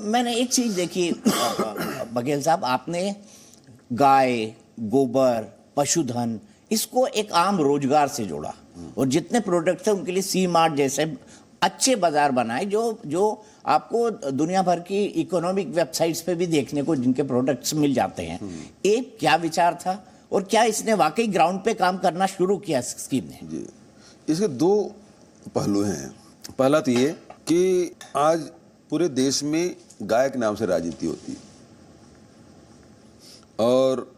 मैंने एक चीज देखी बघेल साहब, आपने गाय, गोबर, पशुधन इसको एक आम रोजगार से जोड़ा और जितने प्रोडक्ट्स हैं उनके लिए सी मार्ट जैसे अच्छे बाजार बनाए जो आपको दुनिया भर की इकोनॉमिक वेबसाइट्स पे भी देखने को जिनके प्रोडक्ट्स मिल जाते हैं। एक क्या विचार था और क्या इसने वाकई ग्राउंड पे काम करना शुरू किया स्कीम ने? जी, इसके दो पहलू हैं। पहला तो ये कि आज पूरे देश में गाय के नाम से राजनीति होती है और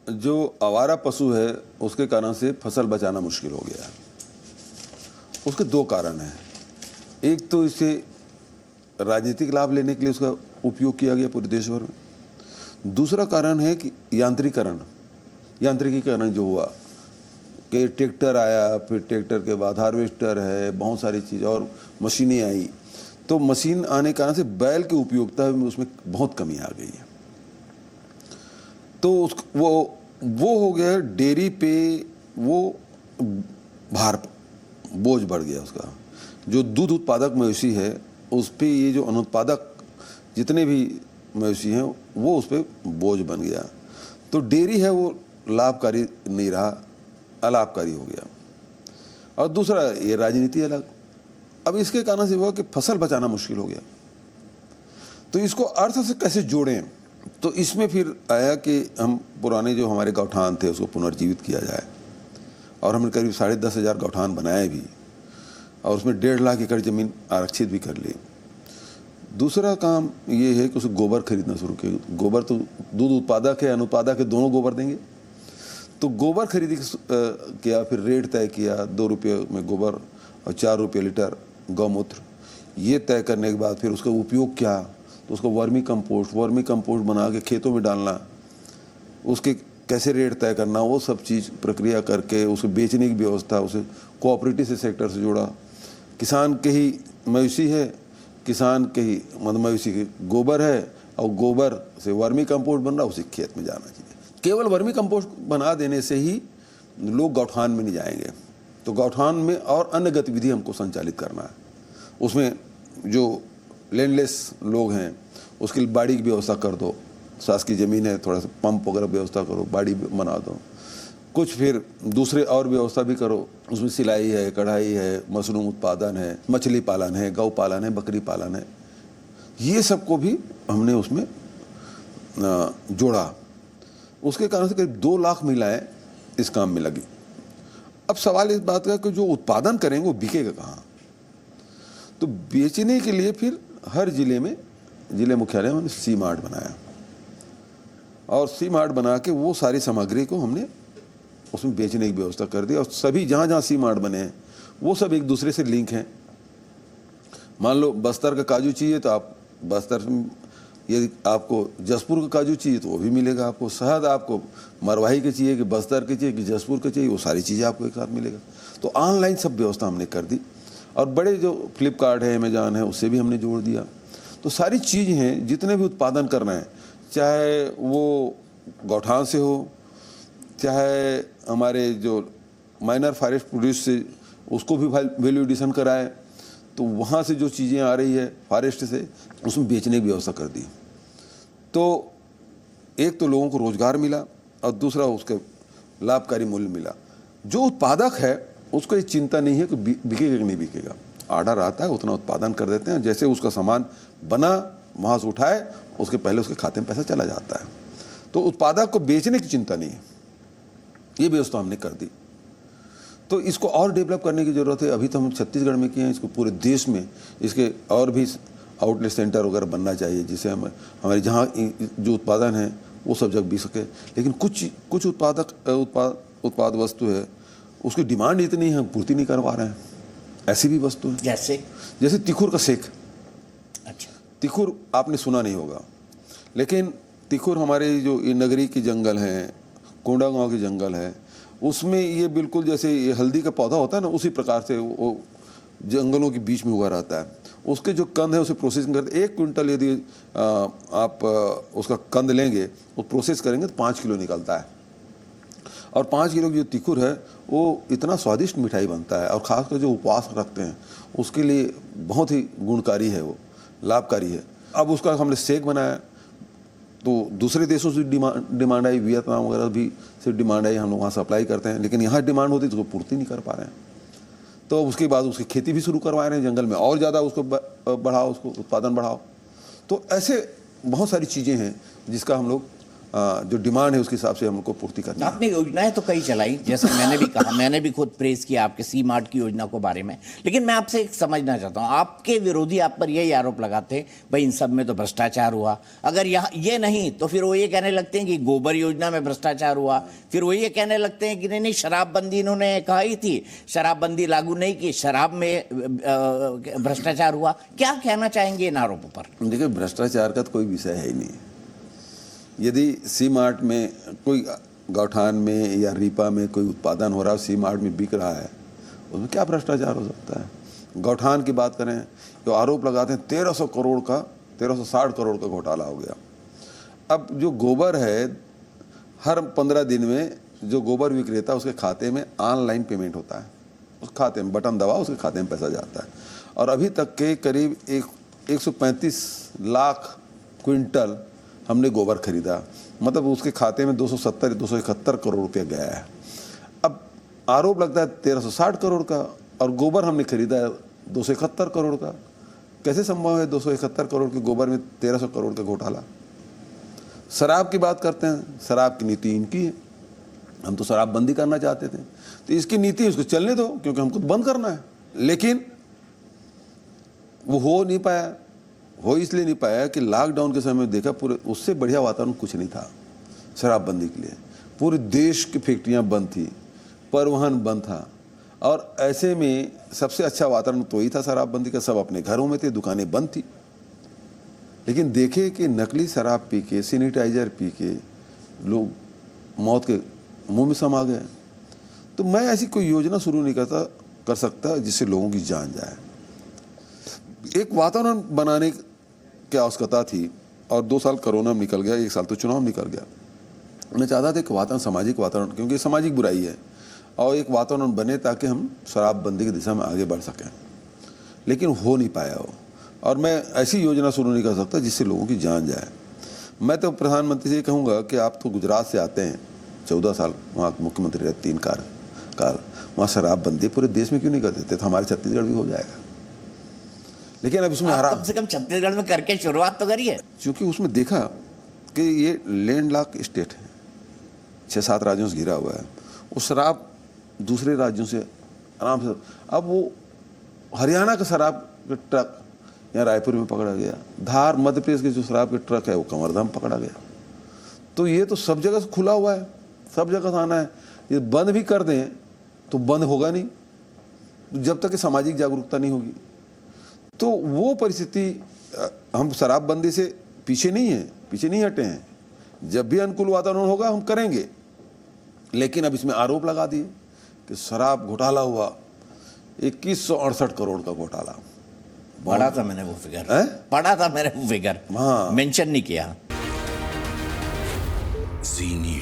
जो आवारा पशु है उसके कारण से फसल बचाना मुश्किल हो गया है। उसके दो कारण हैं। एक तो इसे राजनीतिक लाभ लेने के लिए उसका उपयोग किया गया पूरे देश भर में। दूसरा कारण है कि यांत्रिकीकरण जो हुआ कि ट्रैक्टर आया, फिर ट्रैक्टर के बाद हार्वेस्टर है, बहुत सारी चीज़ और मशीनें आई, तो मशीन आने के कारण से बैल की उपयोगिता में उसमें बहुत कमी आ गई है। तो वो हो गया डेयरी पे, वो भार बोझ बढ़ गया उसका। जो दूध उत्पादक मवेशी है उस पे ये जो अनुत्पादक जितने भी मवेशी हैं वो उस पर बोझ बन गया। तो डेयरी है वो लाभकारी नहीं रहा, अलाभकारी हो गया। और दूसरा ये राजनीति अलग। अब इसके कारण से हुआ कि फसल बचाना मुश्किल हो गया। तो इसको अर्थ से कैसे जोड़ें, तो इसमें फिर आया कि हम पुराने जो हमारे गौठान थे उसको पुनर्जीवित किया जाए और हमने करीब 10,500 गौठान बनाए भी और उसमें 1.5 लाख एकड़ ज़मीन आरक्षित भी कर ली। दूसरा काम ये है कि उसे गोबर खरीदना शुरू किया। गोबर तो दूध उत्पादक है, अनुत्पादक है, दोनों गोबर देंगे। तो गोबर खरीदी किया, फिर रेट तय किया, 2 रुपये में गोबर और 4 रुपये लीटर गौमूत्र। ये तय करने के बाद फिर उसका उपयोग क्या, तो उसको वर्मी कंपोस्ट बना के खेतों में डालना, उसके कैसे रेट तय करना, वो सब चीज़ प्रक्रिया करके उसे बेचने की व्यवस्था, उसे कोऑपरेटिव से सेक्टर से जोड़ा। किसान के ही मवेशी है, किसान के ही मवेशी के गोबर है और गोबर से वर्मी कंपोस्ट बन रहा, उसे खेत में जाना चाहिए। केवल वर्मी कंपोस्ट बना देने से ही लोग गौठान में नहीं जाएंगे। तो गौठान में और अन्य गतिविधि हमको संचालित करना है। उसमें जो लैंडलेस लोग हैं उसके लिए बाड़ी की व्यवस्था कर दो, शासकीय ज़मीन है, थोड़ा सा पंप वगैरह व्यवस्था करो, बाड़ी बना दो। कुछ फिर दूसरे और व्यवस्था भी करो, उसमें सिलाई है, कढ़ाई है, मशरूम उत्पादन है, मछली पालन है, गौ पालन है, बकरी पालन है। ये सबको भी हमने उसमें जोड़ा। उसके कारण से करीब 2 लाख महिलाएं इस काम में लगी। अब सवाल इस बात का कि जो उत्पादन करेंगे वो बिकेगा कहाँ? तो बेचने के लिए फिर हर जिले में, जिले मुख्यालय में सी मार्ट बनाया और सी मार्ट बना के वो सारी सामग्री को हमने उसमें बेचने की व्यवस्था कर दी। और सभी जहाँ जहाँ सी मार्ट बने हैं वो सब एक दूसरे से लिंक हैं। मान लो बस्तर का काजू चाहिए तो आप बस्तर, यदि आपको जसपुर का काजू चाहिए तो वो भी मिलेगा आपको। शहद आपको मरवाही के चाहिए कि बस्तर के चाहिए कि जसपुर के चाहिए, वो सारी चीज़ें आपको एक साथ मिलेगा। तो ऑनलाइन सब व्यवस्था हमने कर दी और बड़े जो फ्लिपकार्ट है, अमेजॉन है, उससे भी हमने जोड़ दिया। तो सारी चीज़ें हैं, जितने भी उत्पादन करना है, चाहे वो गौठान से हो, चाहे हमारे जो माइनर फॉरेस्ट प्रोड्यूस से उसको भी वैल्यू एडिशन कराए, तो वहाँ से जो चीज़ें आ रही है फॉरेस्ट से उसमें बेचने की व्यवस्था कर दी। तो एक तो लोगों को रोजगार मिला और दूसरा उसके लाभकारी मूल्य मिला। जो उत्पादक है उसको ये चिंता नहीं है कि बिकेगा कि नहीं बिकेगा। ऑर्डर आता है, उतना उत्पादन कर देते हैं, जैसे उसका सामान बना वहाँ से उठाए उसके पहले उसके खाते में पैसा चला जाता है। तो उत्पादक को बेचने की चिंता नहीं है, ये व्यवस्था हमने कर दी। तो इसको और डेवलप करने की ज़रूरत है। अभी तो हम छत्तीसगढ़ में किए हैं, इसको पूरे देश में इसके और भी आउटलेट सेंटर वगैरह बनना चाहिए, जिससे हम हमारे जहाँ जो उत्पादन है वो सब जगह बिक सके। लेकिन कुछ उत्पाद वस्तु है उसकी डिमांड इतनी है, हम पूर्ति नहीं करवा रहे हैं। ऐसी भी वस्तु है जैसे तिखुर का सेक। अच्छा, तिखुर आपने सुना नहीं होगा, लेकिन तिखुर हमारे जो ये नगरी के जंगल हैं, कोंडागांव के जंगल है, उसमें ये बिल्कुल जैसे ये हल्दी का पौधा होता है ना, उसी प्रकार से वो जंगलों के बीच में हुआ रहता है। उसके जो कंद है उसे प्रोसेसिंग करते, 1 क्विंटल यदि आप उसका कंद लेंगे, वो प्रोसेस करेंगे तो 5 किलो निकलता है। और 5 किलो की जो तिखुर है वो इतना स्वादिष्ट मिठाई बनता है। और ख़ासकर जो उपवास रखते हैं उसके लिए बहुत ही गुणकारी है, वो लाभकारी है। अब उसका हमने सेक बनाया, तो दूसरे देशों से डिमांड आई, वियतनाम वगैरह भी से डिमांड आई, हम लोग वहाँ सप्लाई करते हैं, लेकिन यहाँ डिमांड होती तो उसको पूर्ति नहीं कर पा रहे हैं। तो उसके बाद उसकी खेती भी शुरू करवा रहे हैं जंगल में, और ज़्यादा उसको बढ़ाओ, उसको उत्पादन बढ़ाओ। तो ऐसे बहुत सारी चीज़ें हैं जिसका हम लोग जो डिमांड है उसके हिसाब से हम लोग को पूर्ति करनी है। आपने योजनाएं तो कई चलाई, जैसे मैंने भी कहा, मैंने भी खुद प्रेस किया आपके सी मार्ट की योजना को बारे में, लेकिन मैं आपसे एक समझना चाहता हूं, आपके विरोधी आप पर यही आरोप लगाते भाई इन सब में तो भ्रष्टाचार हुआ, अगर यहाँ ये नहीं तो फिर वो ये कहने लगते हैं कि गोबर योजना में भ्रष्टाचार हुआ, फिर वो ये कहने लगते हैं कि नहीं शराबबंदी इन्होंने कहा ही थी, शराबबंदी लागू नहीं की, शराब में भ्रष्टाचार हुआ। क्या कहना चाहेंगे इन आरोपों पर? देखिए, भ्रष्टाचार का तो कोई विषय है ही नहीं। यदि सी मार्ट में कोई गौठान में या रीपा में कोई उत्पादन हो रहा है, सी मार्ट में बिक रहा है, उसमें क्या भ्रष्टाचार हो सकता है? गौठान की बात करें तो आरोप लगाते हैं 1360 करोड़ का घोटाला हो गया। अब जो गोबर है, हर 15 दिन में जो गोबर विक्रेता उसके खाते में ऑनलाइन पेमेंट होता है, उस खाते में बटन दबाओ, उसके खाते में पैसा जाता है। और अभी तक के करीब 135 लाख क्विंटल हमने गोबर खरीदा, मतलब उसके खाते में 271 करोड़ रुपया गया है। अब आरोप लगता है 1360 करोड़ का, और गोबर हमने खरीदा है 271 करोड़ का। कैसे संभव है 271 करोड़ के गोबर में 1300 करोड़ का घोटाला? शराब की बात करते हैं, शराब की नीति इनकी है, हम तो शराब बंदी करना चाहते थे, तो इसकी नीति उसको चलने दो, क्योंकि हमको बंद करना है। लेकिन वो हो नहीं पाया। हो इसलिए नहीं पाया कि लॉकडाउन के समय देखा, पूरे उससे बढ़िया वातावरण कुछ नहीं था शराबबंदी के लिए। पूरे देश की फैक्ट्रियां बंद थी, परिवहन बंद था, और ऐसे में सबसे अच्छा वातावरण तो ही था शराबबंदी का। सब अपने घरों में थे, दुकानें बंद थी। लेकिन देखे कि नकली शराब पी के, सैनिटाइजर पी के लोग मौत के मुंह में समा गए। तो मैं ऐसी कोई योजना शुरू नहीं कर सकता जिससे लोगों की जान जाए। एक वातावरण बनाने की आवश्यकता थी, और 2 साल कोरोना में निकल गया, 1 साल तो चुनाव निकल गया। मैं चाहता था कि वातावरण, सामाजिक वातावरण, क्योंकि सामाजिक बुराई है, और एक वातावरण बने ताकि हम शराबबंदी की दिशा में आगे बढ़ सकें। लेकिन हो नहीं पाया वो, और मैं ऐसी योजना शुरू नहीं कर सकता जिससे लोगों की जान जाए। मैं तो प्रधानमंत्री से कहूँगा कि आप तो गुजरात से आते हैं, 14 साल वहाँ मुख्यमंत्री रहे, 3 काल वहाँ शराबबंदी पूरे देश में क्यों नहीं कर देते? तो हमारे छत्तीसगढ़ भी हो जाएगा। लेकिन अब उसमें कम से कम छत्तीसगढ़ में करके शुरुआत तो करिए। क्योंकि उसमें देखा कि ये लैंडलॉक स्टेट है, 6-7 राज्यों से घिरा हुआ है। वो शराब दूसरे राज्यों से आराम से, अब वो हरियाणा का शराब के ट्रक यहाँ रायपुर में पकड़ा गया, धार मध्य प्रदेश के जो शराब के ट्रक है वो कमरधाम पकड़ा गया। तो ये तो सब जगह से खुला हुआ है, सब जगह से आना है। ये बंद भी कर दें तो बंद होगा नहीं जब तक कि सामाजिक जागरूकता नहीं होगी। तो वो परिस्थिति, हम शराबबंदी से पीछे नहीं हटे हैं। जब भी अनुकूल वातावरण होगा हम करेंगे। लेकिन अब इसमें आरोप लगा दिए कि शराब घोटाला हुआ, 2168 करोड़ का घोटाला। पढ़ा था मैंने वो फिगर, हाँ, मेंशन नहीं किया। जी न्यूज़।